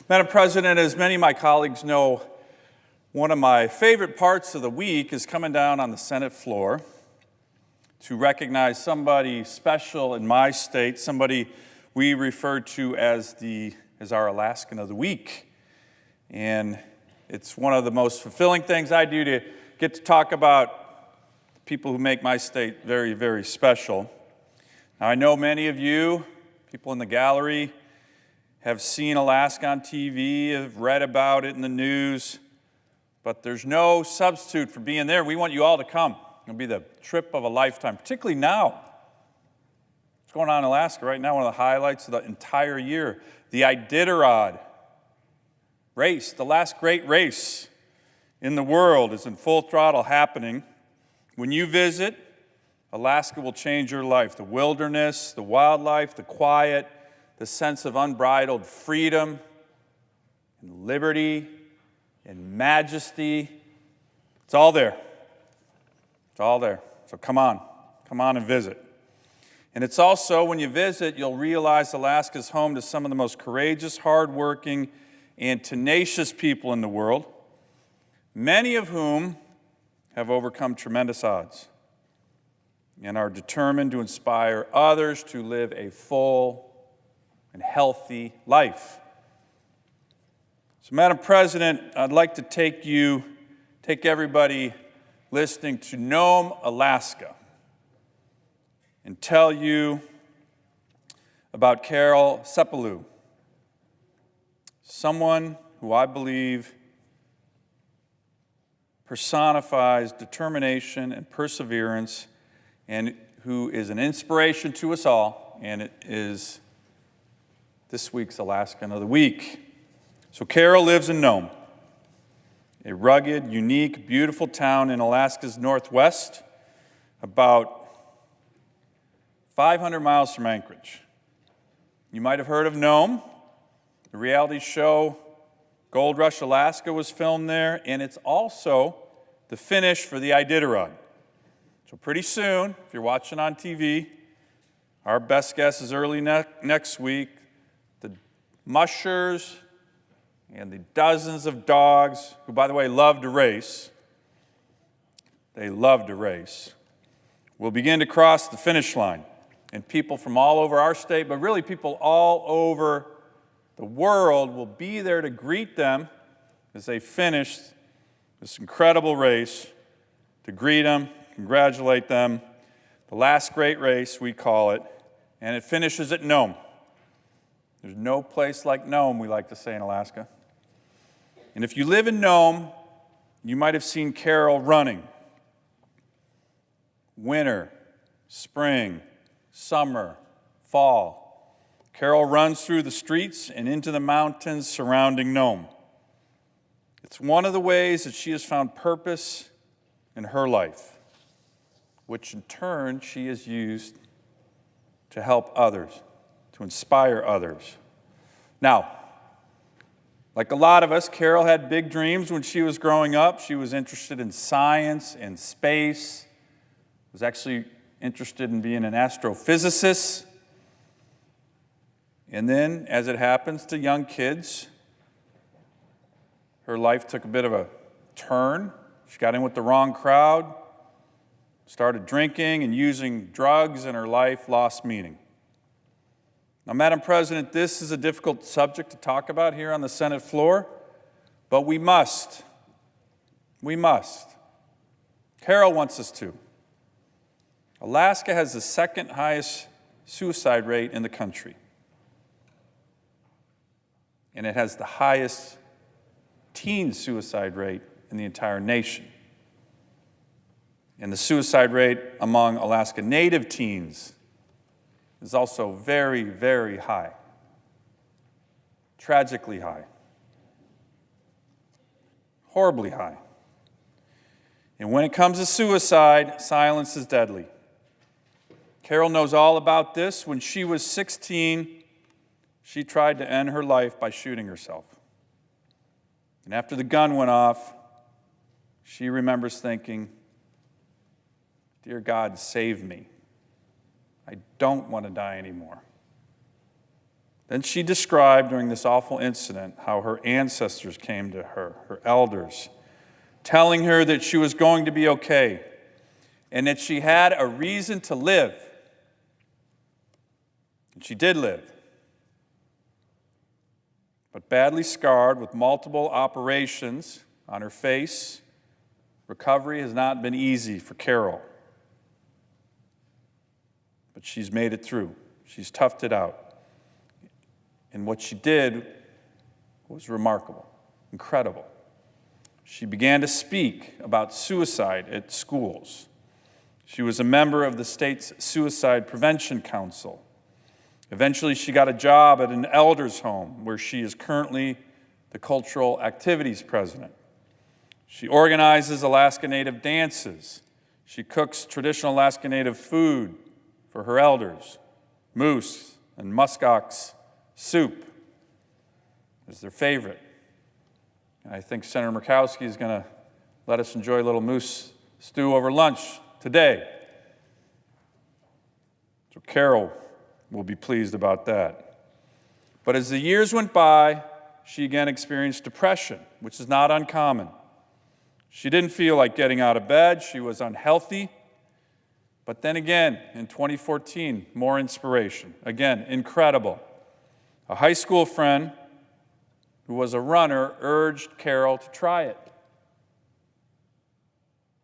Madam President, as many of my colleagues know, one of my favorite parts of the week is coming down on the Senate floor to recognize somebody special in my state, somebody we refer to as our Alaskan of the week. And it's one of the most fulfilling things I do to get to talk about people who make my state very, very special. Now, I know many of you, people in the gallery, have seen Alaska on TV, have read about it in the news, but there's no substitute for being there. We want you all to come. It'll be the trip of a lifetime, particularly now. What's going on in Alaska right now, one of the highlights of the entire year, the Iditarod race, the last great race in the world is in full throttle happening. When you visit, Alaska will change your life. The wilderness, the wildlife, the quiet, the sense of unbridled freedom and liberty and majesty. It's all there. It's all there. So come on and visit. And it's also, when you visit, you'll realize Alaska is home to some of the most courageous, hardworking, and tenacious people in the world, many of whom have overcome tremendous odds and are determined to inspire others to live a full and healthy life. So, Madam President, I'd like to take everybody listening to Nome, Alaska, and tell you about Carol Seppilu, someone who I believe personifies determination and perseverance, and who is an inspiration to us all, and it is this week's Alaskan of the Week. So Carol lives in Nome, a rugged, unique, beautiful town in Alaska's northwest, about 500 miles from Anchorage. You might have heard of Nome. The reality show Gold Rush Alaska was filmed there, and it's also the finish for the Iditarod. So pretty soon, if you're watching on TV, our best guess is early next week, the mushers and the dozens of dogs, who, by the way, love to race, will begin to cross the finish line. And people from all over our state, but really people all over the world, will be there to greet them as they finish this incredible race, to greet them, congratulate them. The last great race, we call it, and it finishes at Nome. There's no place like Nome, we like to say in Alaska. And if you live in Nome, you might have seen Carol running. Winter, spring, summer, fall. Carol runs through the streets and into the mountains surrounding Nome. It's one of the ways that she has found purpose in her life, which in turn she has used to help others, to inspire others. Now, like a lot of us, Carol had big dreams when she was growing up. She was interested in science and space, was actually interested in being an astrophysicist. And then, as it happens to young kids, her life took a bit of a turn. She got in with the wrong crowd, started drinking and using drugs, and her life lost meaning. Now, Madam President, this is a difficult subject to talk about here on the Senate floor, but we must. We must. Carol wants us to. Alaska has the second highest suicide rate in the country, and it has the highest teen suicide rate in the entire nation. And the suicide rate among Alaska Native teens is also very, very high, tragically high, horribly high. And when it comes to suicide, silence is deadly. Carol knows all about this. When she was 16, she tried to end her life by shooting herself. And after the gun went off, she remembers thinking, "Dear God, save me. I don't want to die anymore." Then she described during this awful incident how her ancestors came to her, her elders, telling her that she was going to be okay and that she had a reason to live. And she did live. But badly scarred with multiple operations on her face, recovery has not been easy for Carol. But she's made it through. She's toughed it out. And what she did was remarkable, incredible. She began to speak about suicide at schools. She was a member of the state's Suicide Prevention Council. Eventually, she got a job at an elders' home where she is currently the cultural activities president. She organizes Alaska Native dances. She cooks traditional Alaska Native food for her elders. Moose and muskox soup is their favorite. And I think Senator Murkowski is going to let us enjoy a little moose stew over lunch today. So Carol will be pleased about that. But as the years went by, she again experienced depression, which is not uncommon. She didn't feel like getting out of bed. She was unhealthy. But then again, in 2014, more inspiration. Again, incredible. A high school friend who was a runner urged Carol to try it.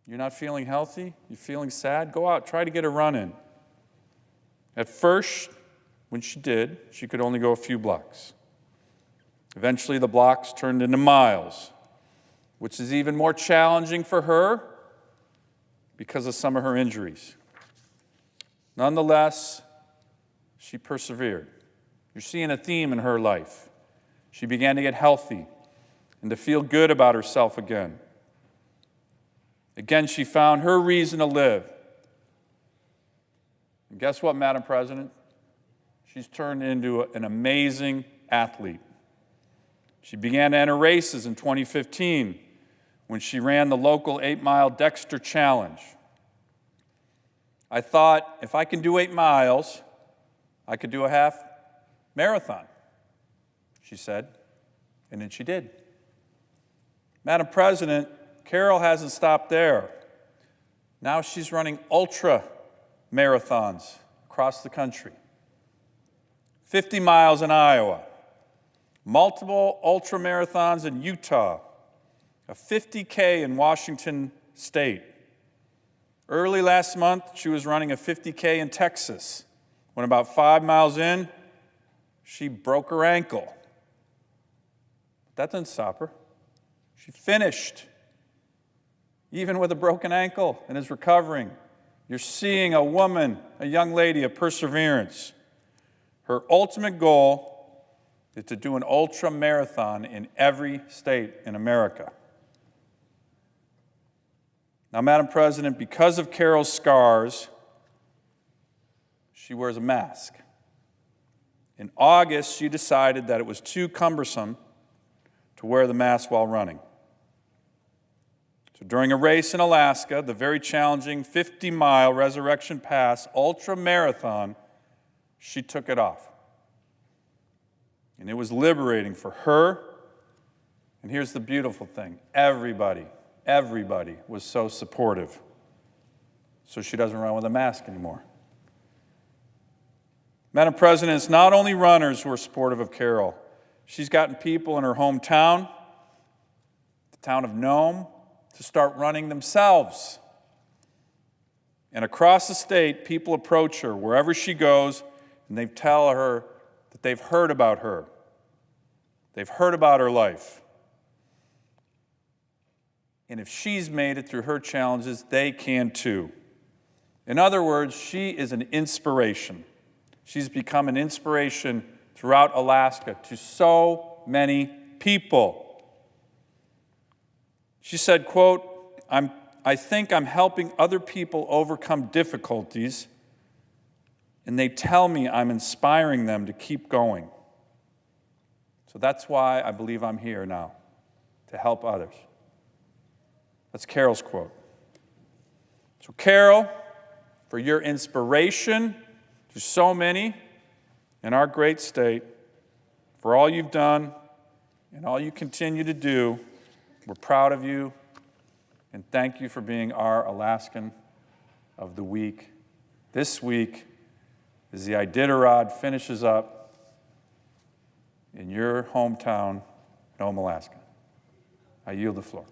You're not feeling healthy? You're feeling sad? Go out, try to get a run in. At first, when she did, she could only go a few blocks. Eventually, the blocks turned into miles, which is even more challenging for her because of some of her injuries. Nonetheless, she persevered. You're seeing a theme in her life. She began to get healthy and to feel good about herself again. Again, she found her reason to live. And guess what, Madam President? She's turned into an amazing athlete. She began to enter races in 2015 when she ran the local 8-mile Dexter Challenge. I thought, if I can do 8 miles, I could do a half marathon, she said, and then she did. Madam President, Carol hasn't stopped there. Now she's running ultra marathons across the country. 50 miles in Iowa, multiple ultra marathons in Utah, a 50K in Washington State. Early last month, she was running a 50K in Texas. When about 5 miles in, she broke her ankle. That didn't stop her. She finished, even with a broken ankle, and is recovering. You're seeing a woman, a young lady of perseverance. Her ultimate goal is to do an ultra marathon in every state in America. Now, Madam President, because of Carol's scars, she wears a mask. In August, she decided that it was too cumbersome to wear the mask while running. So during a race in Alaska, the very challenging 50-mile Resurrection Pass ultra marathon, she took it off. And it was liberating for her. And here's the beautiful thing. Everybody was so supportive. So she doesn't run with a mask anymore. Madam President, it's not only runners who are supportive of Carol. She's gotten people in her hometown, the town of Nome, to start running themselves. And across the state, people approach her wherever she goes, and they tell her that they've heard about her. They've heard about her life. And if she's made it through her challenges, they can too. In other words, she is an inspiration. She's become an inspiration throughout Alaska to so many people. She said, quote, I think I'm helping other people overcome difficulties, and they tell me I'm inspiring them to keep going. So that's why I believe I'm here now, to help others. That's Carol's quote. So Carol, for your inspiration to so many in our great state, for all you've done and all you continue to do. We're proud of you, and thank you for being our Alaskan of the week. This week, as the Iditarod finishes up in your hometown, Nome, Alaska. I yield the floor.